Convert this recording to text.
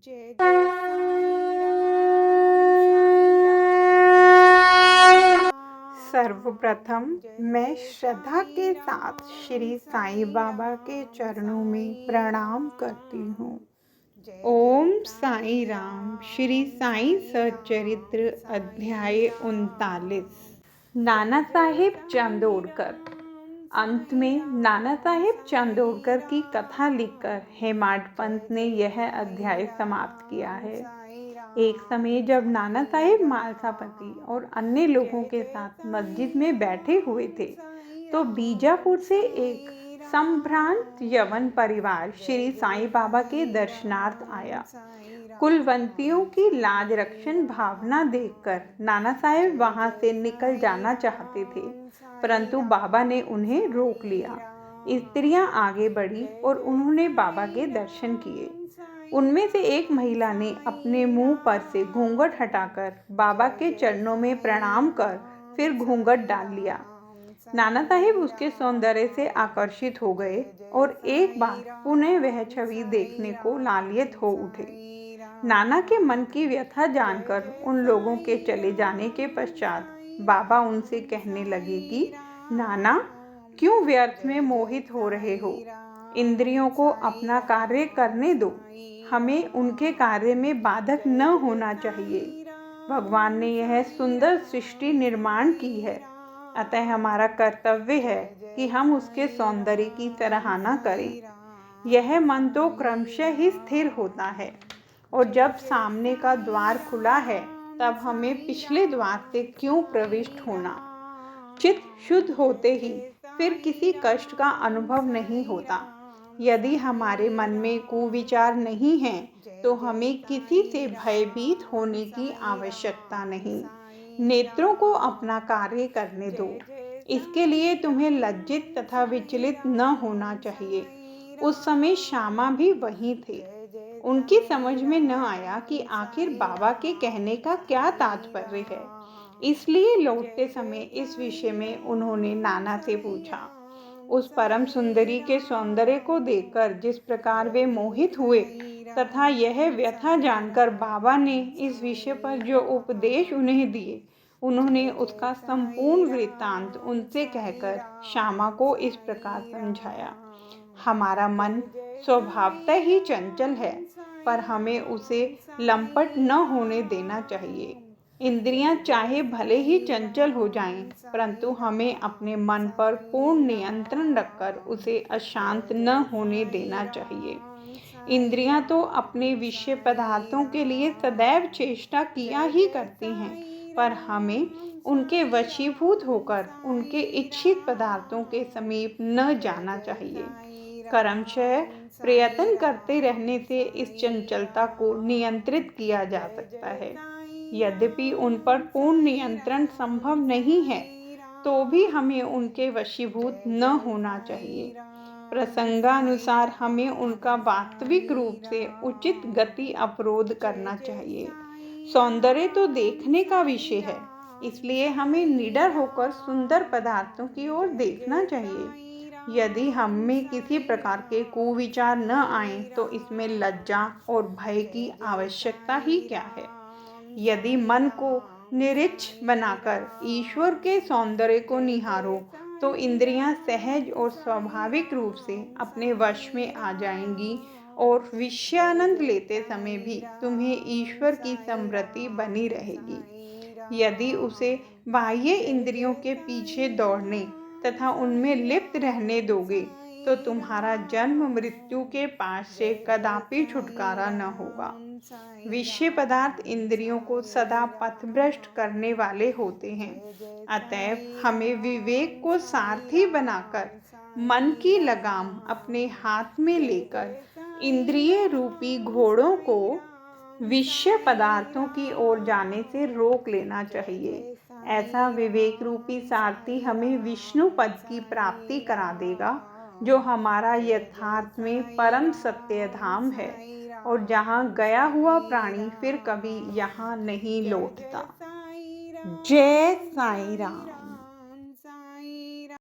जय जय साईं राम। सर्वप्रथम मैं श्रद्धा के साथ श्री साईं बाबा के चरणों में प्रणाम करती हूँ। ओम साईं राम। श्री साईं सच्चरित्र अध्याय 39। नाना साहेब चांदोड़कर। अंत में नाना साहेब चांदोड़कर की कथा लिखकर हेमाड पंत ने यह अध्याय समाप्त किया है। एक समय जब नाना साहेब मालसापति और अन्य लोगों के साथ मस्जिद में बैठे हुए थे तो बीजापुर से एक संभ्रांत यवन परिवार श्री साईं बाबा के दर्शनार्थ आया। कुलवंतियों की लाज रक्षण भावना देखकर नाना साहेब वहां से निकल जाना चाहते थे, परंतु बाबा ने उन्हें रोक लिया। स्त्रियां आगे बढ़ी और उन्होंने बाबा के दर्शन किए। उनमें से एक महिला ने अपने मुंह पर से घूंघट हटाकर बाबा के चरणों में प्रणाम कर फिर घूंघट डाल लिया। नाना साहेब उसके सौंदर्य से आकर्षित हो गए और एक बार पुनः वह छवि देखने को लालियत हो उठे। नाना के मन की व्यथा जानकर उन लोगों के चले जाने के पश्चात बाबा उनसे कहने लगे कि नाना, क्यों व्यर्थ में मोहित हो रहे हो? इंद्रियों को अपना कार्य करने दो। हमें उनके कार्य में बाधक न होना चाहिए। भगवान ने यह सुंदर सृष्टि निर्माण की है, अतः हमारा कर्तव्य है कि हम उसके सौंदर्य की सराहना करें। यह मन तो क्रमशः ही स्थिर होता है, और जब सामने का द्वार खुला है तब हमें पिछले द्वार से क्यों प्रविष्ट होना? चित्त शुद्ध होते ही फिर किसी कष्ट का अनुभव नहीं होता। यदि हमारे मन में कुविचार नहीं है तो हमें किसी से भयभीत होने की आवश्यकता नहीं। नेत्रों को अपना कार्य करने दो। इसके लिए तुम्हें लज्जित तथा विचलित न होना चाहिए। उस समय श्यामा भी वहीं थे। उनकी समझ में न आया कि आखिर बाबा के कहने का क्या तात्पर्य है, इसलिए लौटते समय इस विषय में उन्होंने नाना से पूछा। उस परम सुंदरी के सौंदर्य को देखकर जिस प्रकार वे मोहित हुए तथा यह व्यथा जानकर बाबा ने इस विषय पर जो उपदेश उन्हें दिए, उन्होंने उसका संपूर्ण वृत्तांत उनसे कहकर श्यामा को इस प्रकार समझाया। हमारा मन स्वभावतः ही चंचल है, पर हमें उसे लंपट न होने देना चाहिए। इंद्रियां चाहे भले ही चंचल हो जाएं, परंतु हमें अपने मन पर पूर्ण नियंत्रण रखकर उसे अशांत न होने देना चाहिए। इंद्रियां तो अपने विषय पदार्थों के लिए सदैव चेष्टा किया ही करती हैं, पर हमें उनके वशीभूत होकर उनके इच्छित पदार्थों के समीप न जाना चाहिए। क्रमशः प्रयत्न करते रहने से इस चंचलता को नियंत्रित किया जा सकता है। यद्यपि उन पर पूर्ण नियंत्रण संभव नहीं है, तो भी हमें उनके वशीभूत न होना चाहिए। प्रसंगानुसार हमें उनका वास्तविक रूप से उचित गति अवरोध करना चाहिए। सौंदर्य तो देखने का विषय है, इसलिए हमें निडर होकर सुंदर पदार्थों की ओर देखना चाहिए। यदि हम में किसी प्रकार के कुविचार न आए तो इसमें लज्जा और भय की आवश्यकता ही क्या है? यदि मन को निरिच्छ बनाकर ईश्वर के सौंदर्य को निहारो तो इंद्रियां सहज और स्वाभाविक रूप से अपने वश में आ जाएंगी, और विषयानंद लेते समय भी तुम्हें ईश्वर की स्मृति बनी रहेगी। यदि उसे बाह्य इंद्रियों के पीछे दौड़ने तथा उनमें लिप्त रहने दोगे तो तुम्हारा जन्म मृत्यु के पास से कदापि छुटकारा न होगा। विषय पदार्थ इंद्रियों को सदा पथभ्रष्ट करने वाले होते हैं, अतएव हमें विवेक को सारथी बनाकर मन की लगाम अपने हाथ में लेकर इंद्रिय रूपी घोड़ों को विषय पदार्थों की ओर जाने से रोक लेना चाहिए। ऐसा विवेक रूपी सारथी हमें विष्णु पद की प्राप्ति करा देगा, जो हमारा यथार्थ में परम सत्य धाम है, और जहाँ गया हुआ प्राणी फिर कभी यहाँ नहीं लौटता। जय साईं राम।